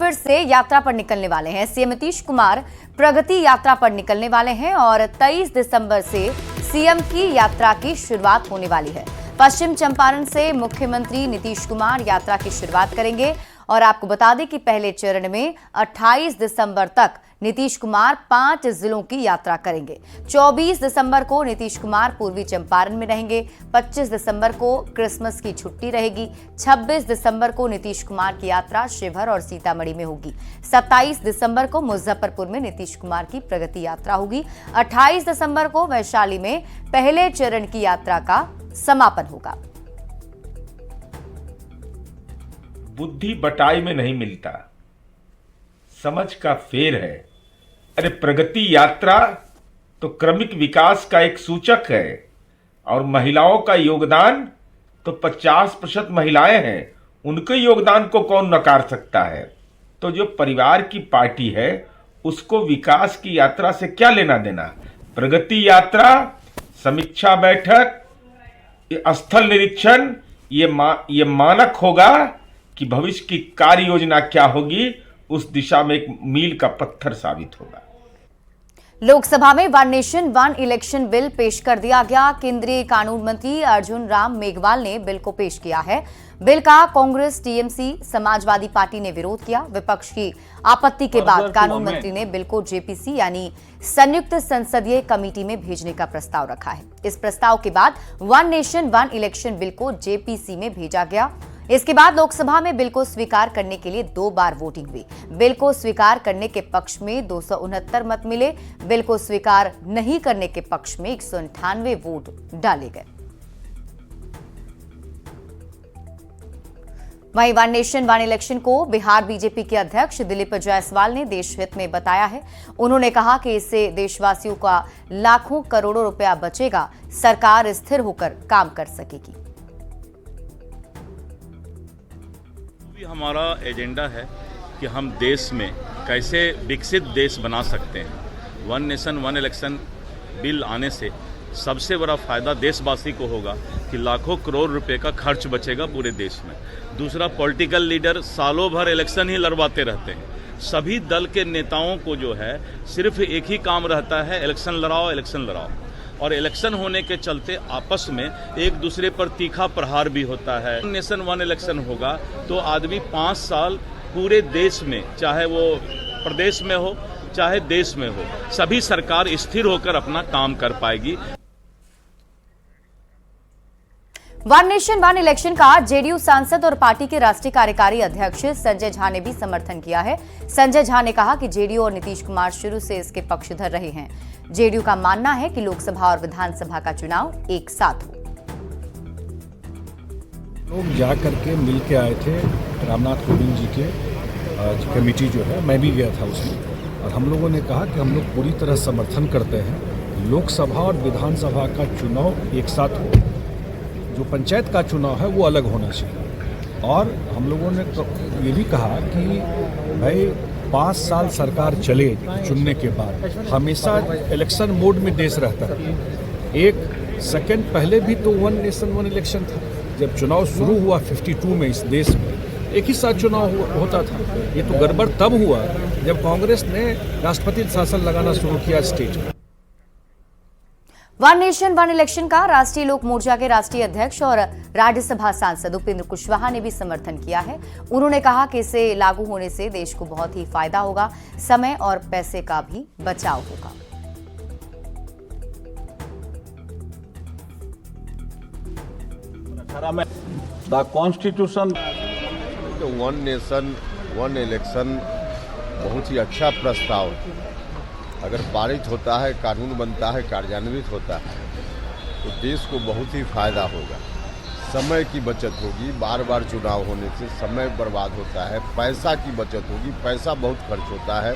दिसंबर से यात्रा पर निकलने वाले हैं। सीएम नीतीश कुमार प्रगति यात्रा पर निकलने वाले हैं और 23 दिसंबर से सीएम की यात्रा की शुरुआत होने वाली है। पश्चिम चंपारण से मुख्यमंत्री नीतीश कुमार यात्रा की शुरुआत करेंगे और आपको बता दें कि पहले चरण में 28 दिसंबर तक नीतीश कुमार 5 जिलों की यात्रा करेंगे। 24 दिसंबर को नीतीश कुमार पूर्वी चंपारण में रहेंगे। 25 दिसंबर को क्रिसमस की छुट्टी रहेगी। 26 दिसंबर को नीतीश कुमार की यात्रा शिवहर और सीतामढ़ी में होगी। 27 दिसंबर को मुजफ्फरपुर में नीतीश कुमार की प्रगति यात्रा होगी। 28 दिसंबर को वैशाली में पहले चरण की यात्रा का समापन होगा। बुद्धि बटाई में नहीं मिलता, समझ का फेर है। अरे प्रगति यात्रा तो क्रमिक विकास का एक सूचक है और महिलाओं का योगदान तो 50% महिलाएं हैं, उनके योगदान को कौन नकार सकता है। तो जो परिवार की पार्टी है उसको विकास की यात्रा से क्या लेना देना। प्रगति यात्रा, समीक्षा बैठक, स्थल निरीक्षण, ये मानक होगा कि भविष्य की कार्य योजना क्या होगी, उस दिशा में एक मील का पत्थर साबित होगा। लोकसभा में one nation one election bill पेश कर दिया गया। केंद्रीय कानून मंत्री अर्जुन राम मेघवाल ने बिल को पेश किया है। बिल का कांग्रेस, टीएमसी, समाजवादी पार्टी ने विरोध किया। विपक्ष की आपत्ति के बाद कानून मंत्री ने बिल को जेपीसी यानी संयुक्त संसदीय कमेटी में भेजने का प्रस्ताव रखा है। इस प्रस्ताव के बाद one nation one election bill को जेपीसी में भेजा गया। इसके बाद लोकसभा में बिल को स्वीकार करने के लिए 2 बार वोटिंग हुई। बिल को स्वीकार करने के पक्ष में 269 मत मिले। बिल को स्वीकार नहीं करने के पक्ष में 198 वोट डाले गए। वहीं वन नेशन वन इलेक्शन को बिहार बीजेपी के अध्यक्ष दिलीप जायसवाल ने देश हित में बताया है। उन्होंने कहा कि इससे देशवासियों का लाखों करोड़ों रुपया बचेगा, सरकार स्थिर होकर काम कर सकेगी। हमारा एजेंडा है कि हम देश में कैसे विकसित देश बना सकते हैं। One nation one election bill आने से सबसे बड़ा फायदा देशवासी को होगा कि लाखों करोड़ रुपए का खर्च बचेगा पूरे देश में। दूसरा, पॉलिटिकल लीडर सालों भर इलेक्शन ही लड़वाते रहते हैं। सभी दल के नेताओं को जो है सिर्फ एक ही काम रहता है, इलेक्शन लड़ाओ, इलेक्शन लड़ाओ। और इलेक्शन होने के चलते आपस में एक दूसरे पर तीखा प्रहार भी होता है। नेशन वन इलेक्शन होगा तो आदमी 5 साल पूरे देश में, चाहे वो प्रदेश में हो चाहे देश में हो, सभी सरकार स्थिर होकर अपना काम कर पाएगी। वन नेशन वन इलेक्शन का जेडीयू सांसद और पार्टी के राष्ट्रीय कार्यकारी अध्यक्ष संजय झा ने भी समर्थन किया है। संजय झा ने कहा कि जेडीयू और नीतीश कुमार शुरू से इसके पक्षधर रहे हैं। जेडीयू का मानना है कि लोकसभा और विधानसभा का चुनाव एक साथ हो। लोग जा करके मिल के आए थे रामनाथ कोविंद जी के कमेटी जो है, मैं भी गया था उसमें, और हम लोगों ने कहा कि हम लोग पूरी तरह समर्थन करते हैं लोकसभा और विधानसभा का चुनाव एक साथ हो। जो पंचायत का चुनाव है वो अलग होना चाहिए। और हम लोगों ने ये भी कहा कि भाई 5 साल सरकार चले चुनने के बाद हमेशा इलेक्शन मोड में देश रहता है। एक सेकंड पहले भी तो वन नेशन वन इलेक्शन था। जब चुनाव शुरू हुआ 52 में इस देश में एक ही साथ चुनाव होता था। ये तो गड़बड़ तब हुआ जब कांग्रेस ने राष्ट्रपति शासन लगाना शुरू किया स्टेट में। वन नेशन वन इलेक्शन का राष्ट्रीय लोक मोर्चा के राष्ट्रीय अध्यक्ष और राज्यसभा सांसद उपेंद्र कुशवाहा ने भी समर्थन किया है। उन्होंने कहा कि इसे लागू होने से देश को बहुत ही फायदा होगा, समय और पैसे का भी बचाव होगा। The Constitution, one nation one election बहुत ही अच्छा प्रस्ताव है। अगर पारित होता है, कानून बनता है, कार्यान्वित होता है तो देश को बहुत ही फायदा होगा। समय की बचत होगी, बार बार चुनाव होने से समय बर्बाद होता है, पैसा की बचत होगी, पैसा बहुत खर्च होता है।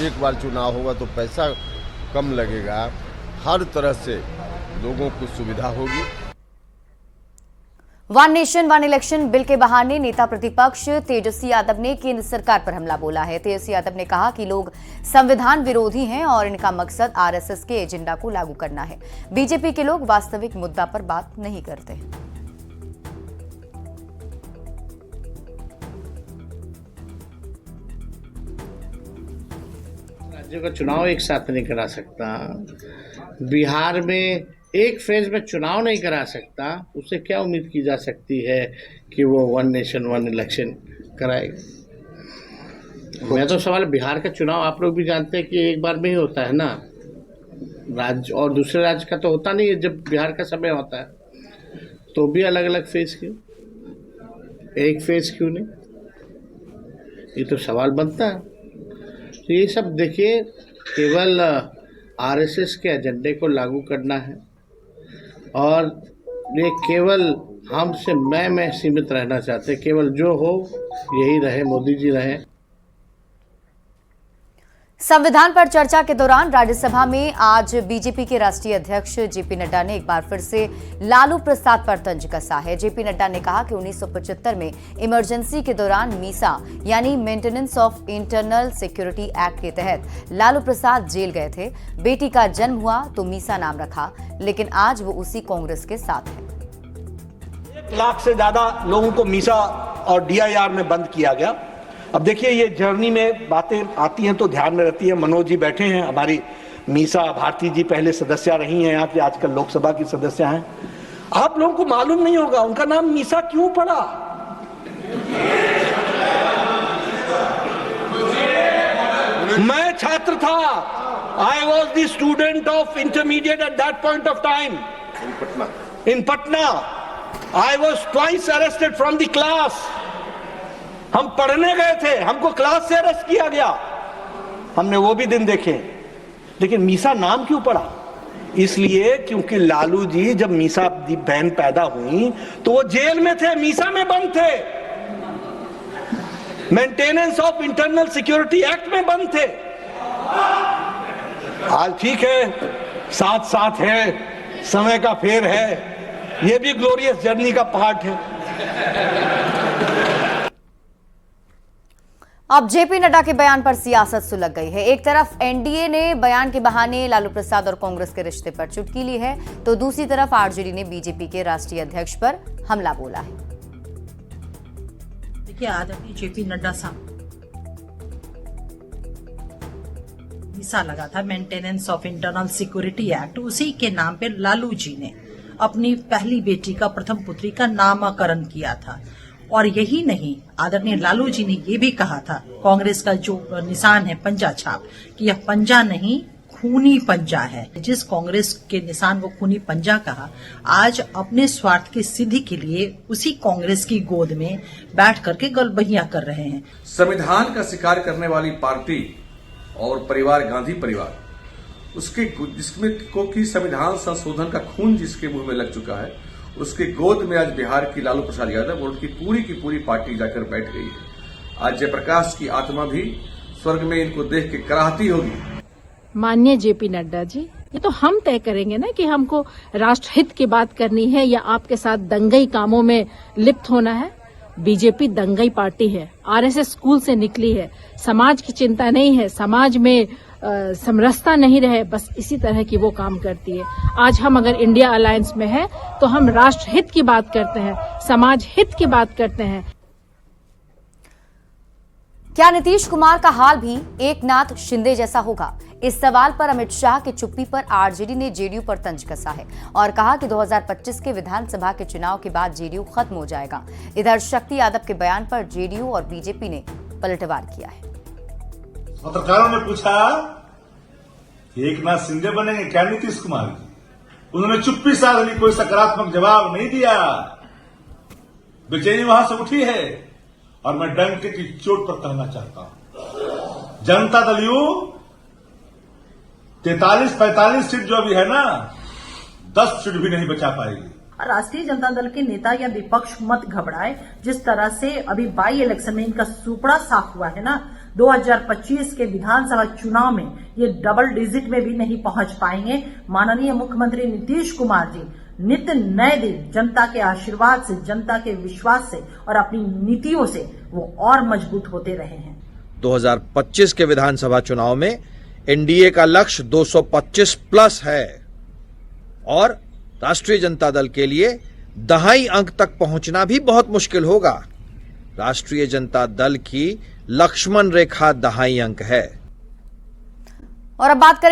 एक बार चुनाव होगा तो पैसा कम लगेगा, हर तरह से लोगों को सुविधा होगी। One nation one election bill के बहाने नेता प्रतिपक्ष तेजस्वी यादव ने केंद्र सरकार पर हमला बोला है। तेजस्वी यादव ने कहा कि लोग संविधान विरोधी हैं और इनका मकसद आरएसएस के एजेंडा को लागू करना है। बीजेपी के लोग वास्तविक मुद्दा पर बात नहीं करते हैं। राज्यों का चुनाव एक साथ नहीं करा सकता, बिहार में एक फेज में चुनाव नहीं करा सकता, उससे क्या उम्मीद की जा सकती है कि वो वन नेशन वन इलेक्शन कराएगा। मैं तो सवाल, बिहार का चुनाव आप लोग भी जानते हैं कि एक बार में ही होता है ना, राज्य और दूसरे राज्य का तो होता नहीं है। जब बिहार का समय होता है तो भी अलग अलग फेज क्यों, एक फेज क्यों नहीं, ये तो सवाल बनता है। तो ये सब देखिए, केवल आरएसएस के एजेंडे को लागू करना है और ये केवल हमसे मैं सीमित रहना चाहते, केवल जो हो यही रहे, मोदी जी रहे। संविधान पर चर्चा के दौरान राज्यसभा में आज बीजेपी के राष्ट्रीय अध्यक्ष जेपी नड्डा ने एक बार फिर से लालू प्रसाद पर तंज कसा है। जेपी नड्डा ने कहा कि 1975 में इमरजेंसी के दौरान मीसा यानी maintenance of internal security act के तहत लालू प्रसाद जेल गए थे। बेटी का जन्म हुआ तो मीसा नाम रखा, लेकिन आज वो उसी कांग्रेस के साथ है। 1 लाख से ज्यादा लोगों को मीसा और डीआईआर में बंद किया गया। अब देखिए, ये जर्नी में बातें आती हैं तो ध्यान में रहती है। मनोज जी बैठे हैं, हमारी मीसा भारती जी पहले सदस्य रही हैं यहाँ की, आजकल लोकसभा की सदस्य हैं। आप लोगों को मालूम नहीं होगा उनका नाम मीसा क्यों पड़ा। मैं छात्र था, I was the student of intermediate at that point of time in Patna. I was twice arrested from the class. हम पढ़ने गए थे, हमको क्लास से अरेस्ट किया गया, हमने वो भी दिन देखे। लेकिन मीसा नाम क्यों पड़ा? इसलिए क्योंकि लालू जी जब मीसा बहन पैदा हुई तो वो जेल में थे, मीसा में बंद थे, maintenance of internal security act में बंद थे। आज ठीक है, साथ साथ है, समय का फेर है, ये भी ग्लोरियस जर्नी का पार्ट है। अब जेपी नड्डा के बयान पर सियासत सुलग गई है। एक तरफ एनडीए ने बयान के बहाने लालू प्रसाद और कांग्रेस के रिश्ते पर चुटकी ली है, तो दूसरी तरफ आरजेडी ने बीजेपी के राष्ट्रीय अध्यक्ष पर हमला बोला है। देखिए, आदरणीय जेपी नड्डा साहब मीसा लगा था, maintenance of internal security act, उसी के नाम पे लालू जी ने अपनी पहली बेटी का, प्रथम पुत्री का नामकरण किया था। और यही नहीं, आदरणीय लालू जी ने ये भी कहा था, कांग्रेस का जो निशान है पंजा छाप, कि यह पंजा नहीं खूनी पंजा है। जिस कांग्रेस के निशान को खूनी पंजा कहा, आज अपने स्वार्थ की सिद्धि के लिए उसी कांग्रेस की गोद में बैठ करके गलबहियां कर रहे हैं। संविधान का शिकार करने वाली पार्टी और परिवार, गांधी परिवार, उसके जिसमें को की संविधान संशोधन का खून जिसके मुंह में लग चुका है, उसके गोद में आज बिहार की लालू प्रसाद यादव और उनकी पूरी की पूरी पार्टी जाकर बैठ गई है। आज जयप्रकाश की आत्मा भी स्वर्ग में इनको देख के कराहती होगी। माननीय जेपी नड्डा जी, ये तो हम तय करेंगे ना कि हमको राष्ट्रहित की बात करनी है या आपके साथ दंगई कामों में लिप्त होना है। बीजेपी दंगई पार्टी है, आरएसएस स्कूल से निकली है, समाज की चिंता नहीं है, समाज में समरसता नहीं रहे, बस इसी तरह की वो काम करती है। आज हम अगर इंडिया अलायंस में है तो हम राष्ट्रहित की बात करते हैं, समाज हित की बात करते हैं। क्या नीतीश कुमार का हाल भी एकनाथ शिंदे जैसा होगा? इस सवाल पर अमित शाह की चुप्पी पर आरजेडी ने जेडीयू पर तंज कसा है और कहा कि 2025 के विधानसभा के चुनाव के बाद जेडीयू खत्म हो जाएगा। इधर शक्ति यादव के बयान पर जेडीयू और बीजेपी ने पलटवार किया है। पत्रकारों ने पूछा कि एकनाथ शिंदे बनेंगे क्या नीतीश कुमार जी? उन्होंने चुप्पी साध ली, कोई सकारात्मक जवाब नहीं दिया। बेचैनी वहां से उठी है और मैं डंके की चोट पर कहना चाहता हूं, जनता दल यू 43-45 सीट जो अभी है ना, 10 सीट भी नहीं बचा पाएगी। राष्ट्रीय जनता दल के नेता या विपक्ष मत घबराए। जिस तरह से अभी बाई इलेक्शन में इनका सुपड़ा साफ हुआ है ना, 2025 के विधानसभा चुनाव में ये डबल डिजिट में भी नहीं पहुंच पाएंगे। माननीय मुख्यमंत्री नीतीश कुमार जी नित्य नए दिन जनता के आशीर्वाद से, जनता के विश्वास से और अपनी नीतियों से वो और मजबूत होते रहे हैं। 2025 के विधानसभा चुनाव में एनडीए का लक्ष्य 225 प्लस है और राष्ट्रीय जनता दल के लिए दहाई अंक तक पहुंचना भी बहुत मुश्किल होगा। राष्ट्रीय जनता दल की लक्ष्मण रेखा दहाई अंक है। और अब बात करेंगे